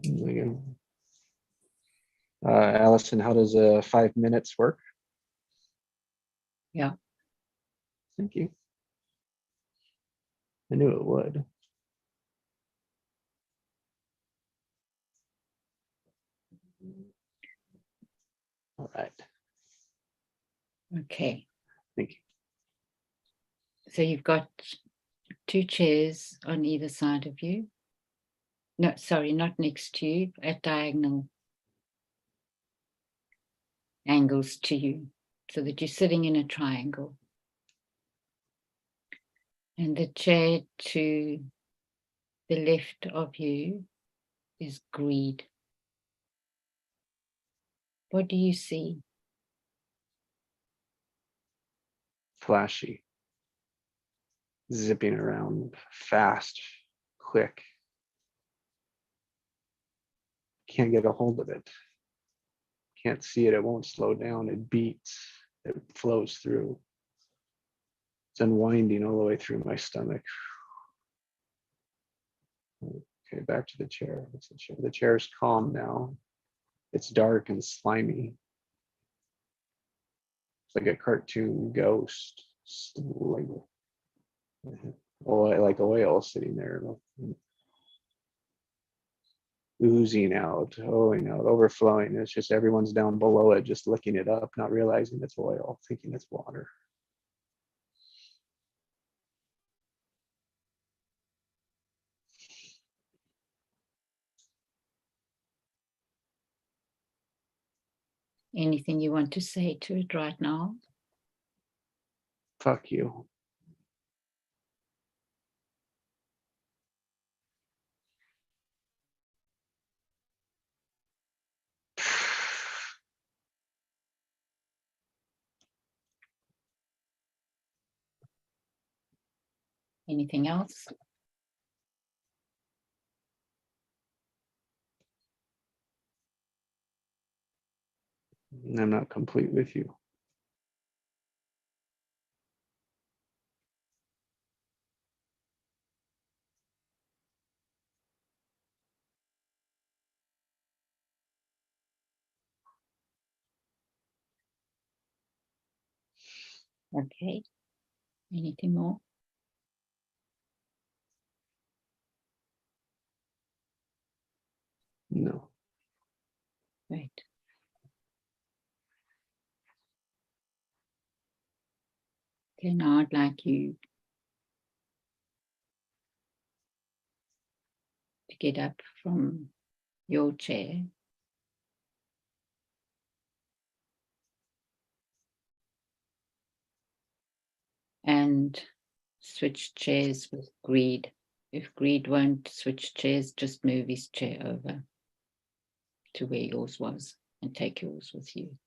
Again. Allison, how does 5 minutes work? Yeah. Thank you. I knew it would. All right. Okay. Thank you. So you've got 2 chairs on either side of you. No, sorry, not next to you, at diagonal angles to you, so that you're sitting in a triangle. And the chair to the left of you is greed. What do you see? Flashy. Zipping around fast, quick. Can't get a hold of it. Can't see it. It won't slow down. It beats. It flows through. It's unwinding all the way through my stomach. Okay, back to the chair. What's the chair? The chair is calm now. It's dark and slimy. It's like a cartoon ghost. Like oil sitting there, oozing out, owing out, overflowing. It's just everyone's down below it, just licking it up, not realizing it's oil, thinking it's water. Anything you want to say to it right now? Fuck you. Anything else? I'm not complete with you. Okay. Anything more? No. Right. Okay, now I'd like you to get up from your chair and switch chairs with greed. If greed won't switch chairs, just move his chair over to where yours was and take yours with you.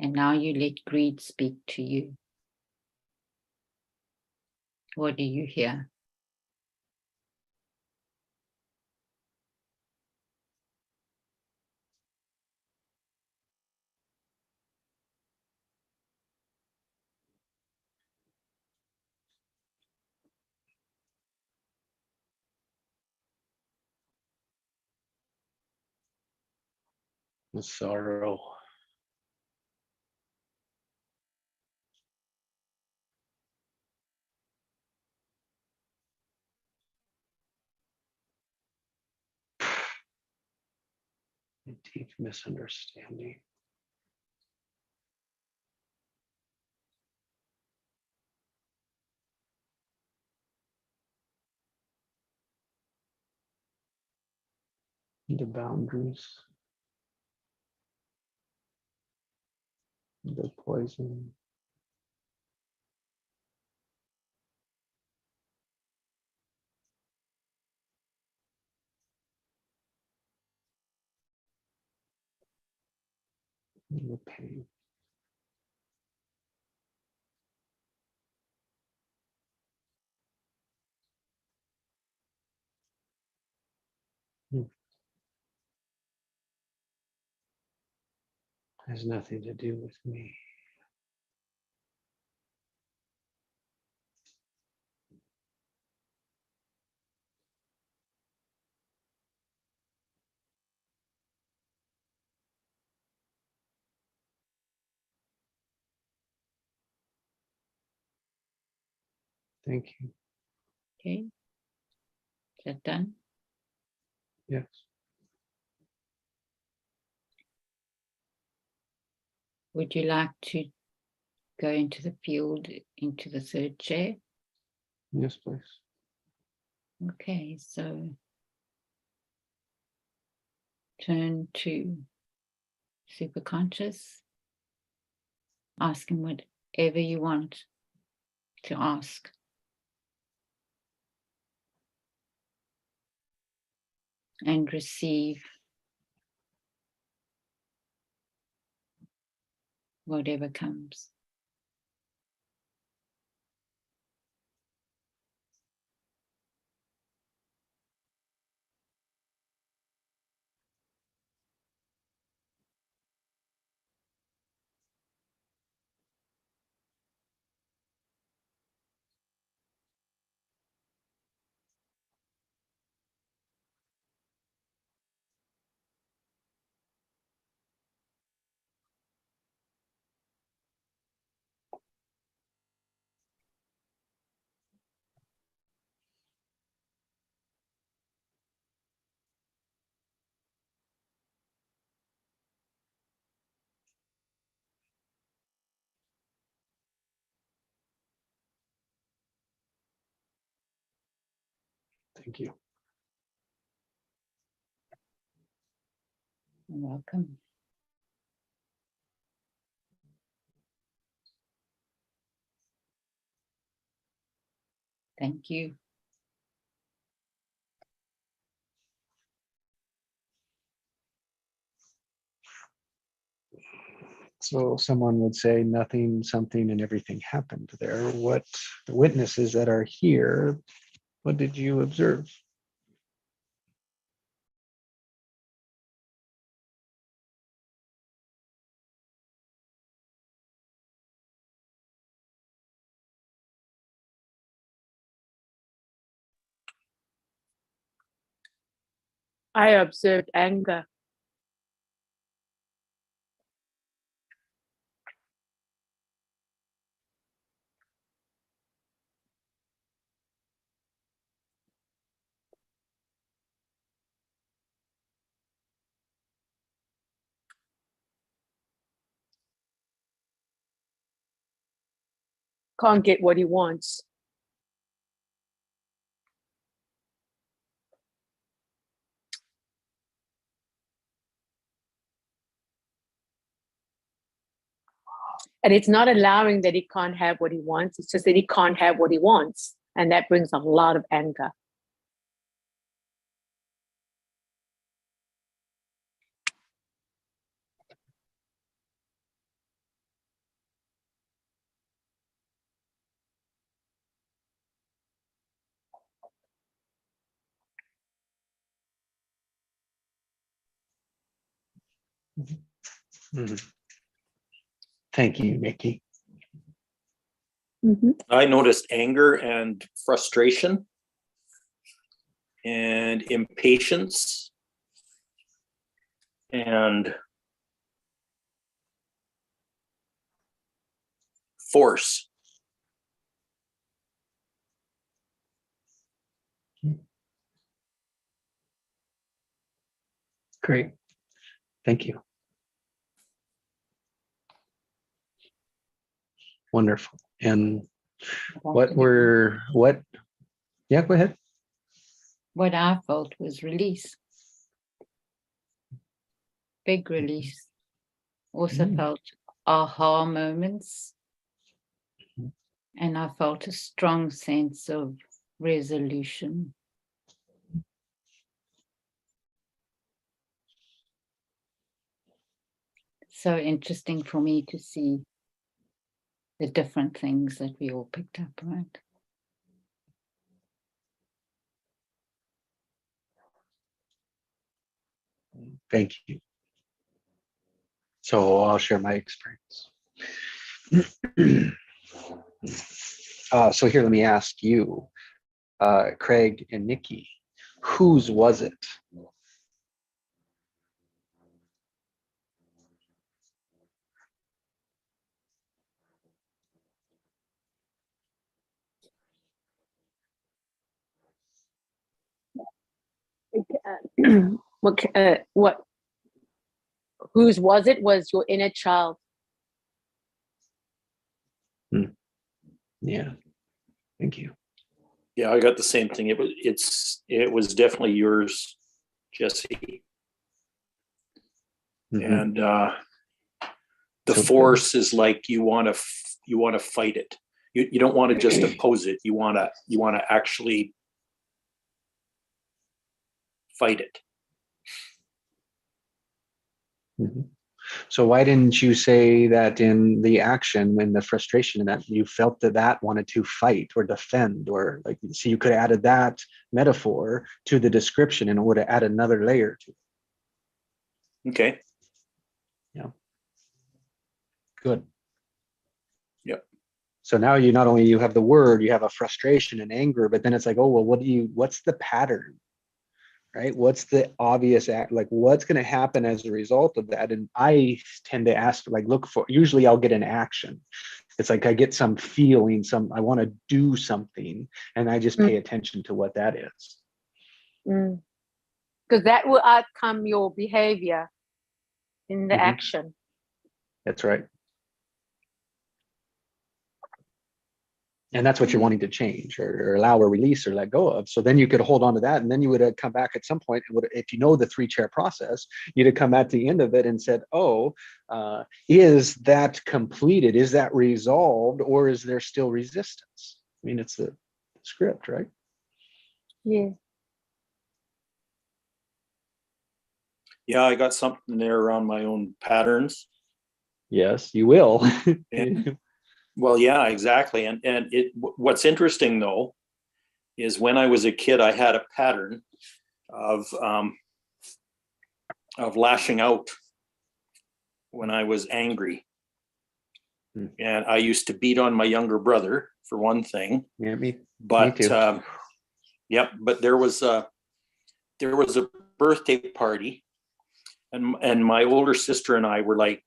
And now you let greed speak to you. What do you hear? The sorrow. A deep misunderstanding. The boundaries. The poison. The pain. Has nothing to do with me. Thank you. Okay. Is that done? Yes. Would you like to go into the field, into the third chair? Yes, please. Okay, so turn to superconscious. Ask him whatever you want to ask. And receive whatever comes. Thank you. You're welcome. Thank you. So someone would say nothing, something, and everything happened there. What the witnesses that are here, what did you observe? I observed anger. Can't get what he wants. And it's not allowing that he can't have what he wants. It's just that he can't have what he wants. And that brings a lot of anger. Mhm. Thank you, Nikki. Mm-hmm. I noticed anger and frustration and impatience and force. Great. Thank you. Wonderful. And what yeah, go ahead. What I felt was release. Big release. Also felt aha moments. And I felt a strong sense of resolution. So interesting for me to see the different things that we all picked up, right? Thank you. So I'll share my experience. So here, let me ask you, Craig and Nikki, whose was it? What? Whose was it? Was your inner child? Yeah, thank you. Yeah, I got the same thing. It was definitely yours, Jesse. Mhm. And the So force is like you want to fight it. You don't want to just oppose it. You want to actually fight it. Mhm. So why didn't you say that in the action, in the frustration, that you felt that wanted to fight or defend, or like, so you could have added that metaphor to the description and it would have added another layer to it. Okay. Good. Yep. So now you not only you have the word, you have a frustration and anger, but then it's like, oh, well, what's the pattern? Right? What's the obvious act? Like, what's going to happen as a result of that? And I tend to ask, like, usually I'll get an action. It's like I get some feeling, I want to do something, and I just pay attention to what that is. Because that will outcome your behavior in the action. That's right. And that's what you're wanting to change or allow or release or let go of. So then you could hold on to that. And then you would have come back at some point. If you know the 3-chair process, you'd have come at the end of it and said, oh, is that completed? Is that resolved? Or is there still resistance? I mean, it's the script, right? Yeah. Yeah, I got something there around my own patterns. Yes, you will. Well, yeah, exactly. And what's interesting though is when I was a kid, I had a pattern of lashing out when I was angry. And I used to beat on my younger brother for one thing. Yeah, me But too. yep, but there was a birthday party, and my older sister and I were like,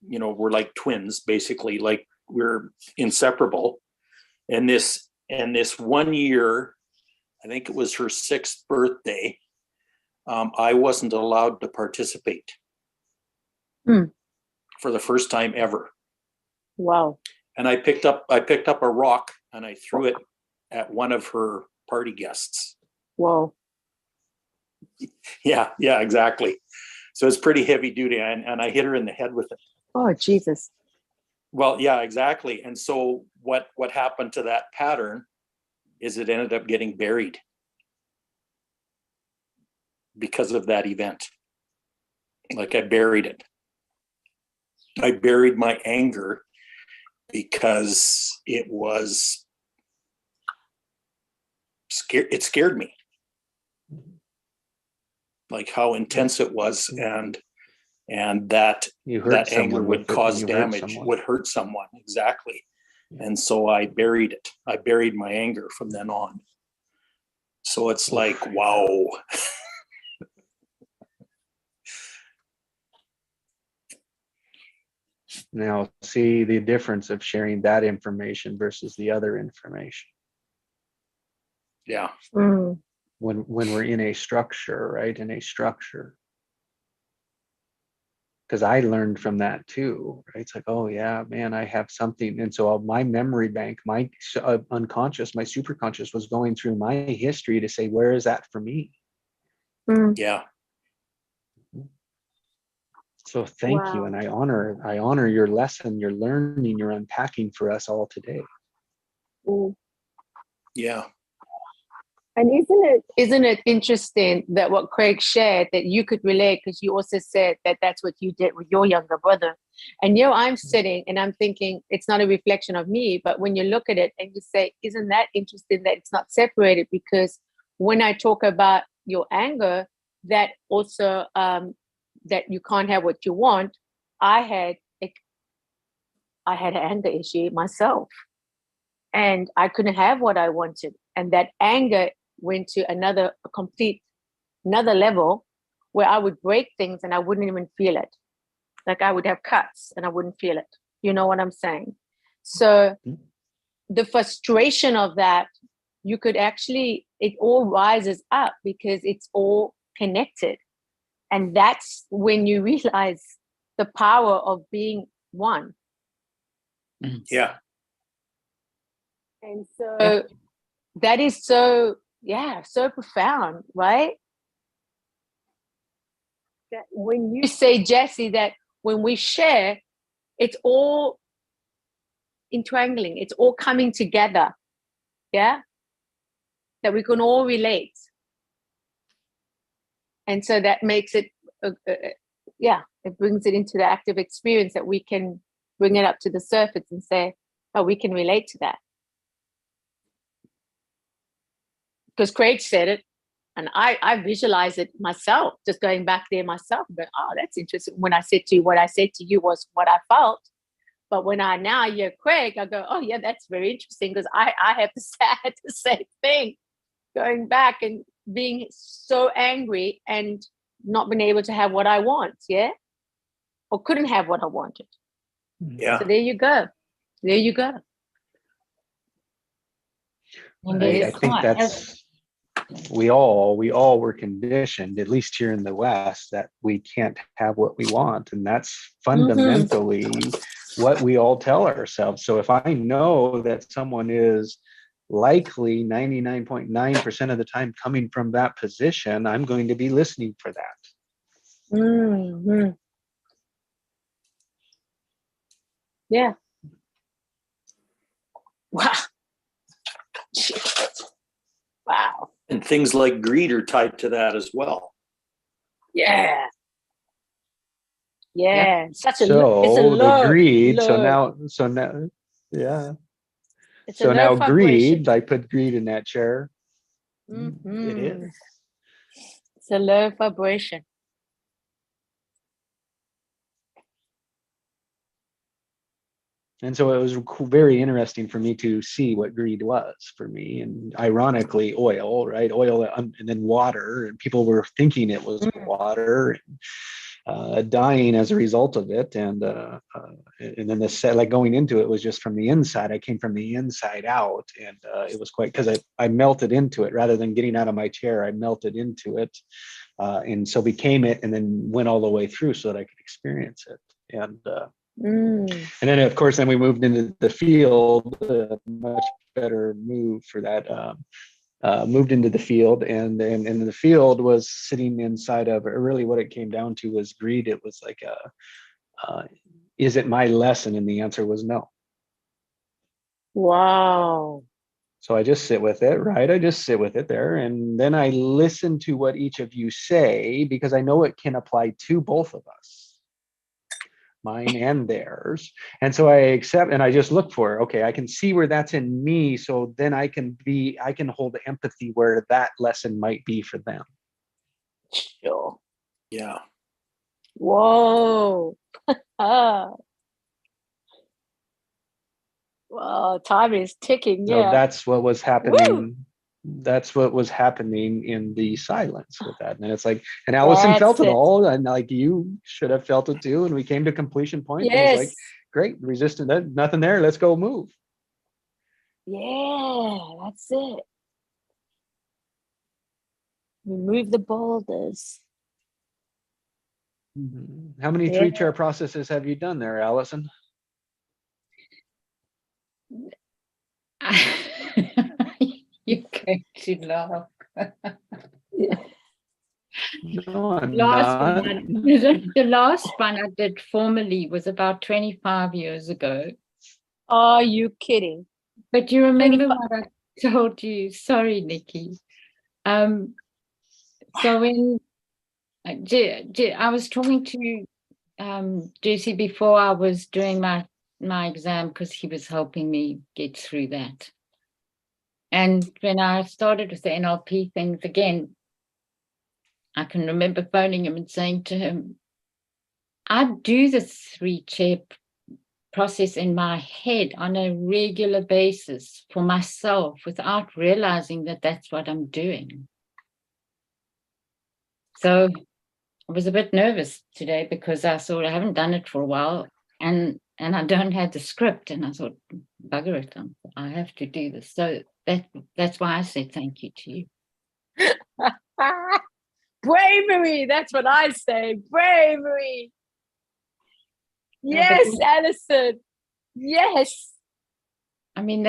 we're like twins, basically, like we're inseparable. And this 1 year, I think it was her 6th birthday, I wasn't allowed to participate for the first time ever. Wow. And I picked up a rock and I threw it at one of her party guests. Whoa. Yeah, exactly. So it's pretty heavy duty, and I hit her in the head with it. Oh, Jesus. Well, yeah, exactly. And so what happened to that pattern is it ended up getting buried because of that event. Like I buried it. I buried my anger because it scared me. Like how intense it was, and that anger would cause damage, would hurt someone. Exactly. And so I buried it. I buried my anger from then on. So it's like, wow. Now, see the difference of sharing that information versus the other information. Yeah. Mm. When we're in a structure, right? In a structure. Because I learned from that too, right? It's like, oh yeah, man, I have something. And so my memory bank, my unconscious, my superconscious was going through my history to say, where is that for me? Yeah. So thank you. And I honor your lesson, your learning, your unpacking for us all today. Yeah. And isn't it interesting that what Craig shared, that you could relate, because you also said that that's what you did with your younger brother. And I'm sitting and I'm thinking, it's not a reflection of me, but when you look at it and you say, isn't that interesting that it's not separated? Because when I talk about your anger, that also that you can't have what you want, I had an anger issue myself, and I couldn't have what I wanted, and that anger went to another level where I would break things and I wouldn't even feel it. Like I would have cuts and I wouldn't feel it. You know what I'm saying? So the frustration of that, you could actually, it all rises up because it's all connected. And that's when you realize the power of being one. Yeah. And so that is so profound, right? That when you say, Jesse, that when we share, it's all entangling, it's all coming together. Yeah. That we can all relate. And so that makes it, it brings it into the active experience that we can bring it up to the surface and say, oh, we can relate to that. Because Craig said it, and I visualize it myself, just going back there myself, but oh, that's interesting. When I said to you, what I said to you was what I felt. But when I now hear Craig, I go, oh yeah, that's very interesting, because I have the same thing, going back and being so angry and not being able to have what I want, yeah? Or couldn't have what I wanted. Yeah. So there you go. There you go. And I it's think quite- that's, we all were conditioned, at least here in the West, that we can't have what we want. And that's fundamentally what we all tell ourselves. So if I know that someone is likely 99.9% of the time coming from that position, I'm going to be listening for that. Mm-hmm. Yeah. Wow. Wow. And things like greed are tied to that as well. Yeah. Yeah. Such a So it's a low, the greed, low. so now, yeah. It's So a now low vibration. greed, I put greed in that chair. It Mhm. is. It's a low vibration. And so it was very interesting for me to see what greed was for me. And ironically, oil, right? Oil and then water. And people were thinking it was water, and dying as a result of it. And then the set, like going into it was just from the inside. I came from the inside out. And it was quite, because I melted into it rather than getting out of my chair. I melted into it. And so became it, and then went all the way through so that I could experience it. And then of course, then we moved into the field, a much better move for that. Moved into the field, and the field was sitting inside of, really what it came down to was greed. It was like, is it my lesson? And the answer was no. Wow. So I just sit with it, right? I just sit with it there. And then I listen to what each of you say, because I know it can apply to both of us, mine and theirs. And so I accept, and I just look for, okay, I can see where that's in me. So then I can hold empathy where that lesson might be for them. Sure. Yeah. Whoa. Well, time is ticking. So Yeah. that's what was happening. That's what was happening in the silence with that. And it's like, and Allison felt it all, and like you should have felt it too. And we came to completion point. Yes. And it was like, great, resistant, nothing there. Let's go move. Yeah, that's it. Remove the boulders. How many 3-chair processes have you done there, Allison? You're going to laugh. No, I'm Last not. one, the last one I did formally was about 25 years ago. Are you kidding? But you remember what I told you? Sorry, Nikki. So when I was talking to Jesse before I was doing my exam, because he was helping me get through that. And when I started with the NLP things again, I can remember phoning him and saying to him, I do the 3 chair process in my head on a regular basis for myself without realizing that that's what I'm doing. So I was a bit nervous today because I thought I haven't done it for a while and I don't have the script, and I thought, bugger it, I have to do this. So that's why I said thank you to you. Bravery, that's what I say. Bravery. Yeah, but Yes, Alison. Yes. I mean,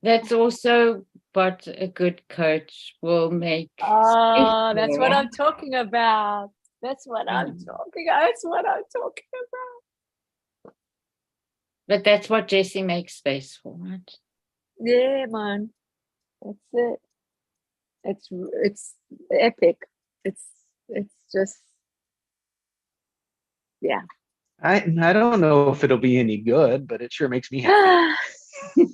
that's also what a good coach will make. Oh, that's what for. I'm talking about. That's what I'm talking about. That's what I'm talking about. But that's what Jesse makes space for, right? Yeah, man. That's it. It's epic. It's just, yeah. I don't know if it'll be any good, but it sure makes me happy. I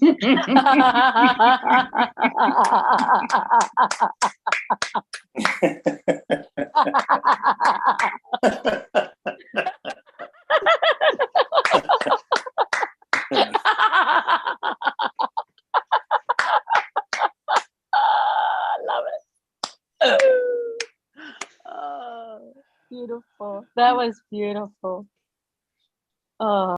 love it. Oh, beautiful. That was beautiful. Oh.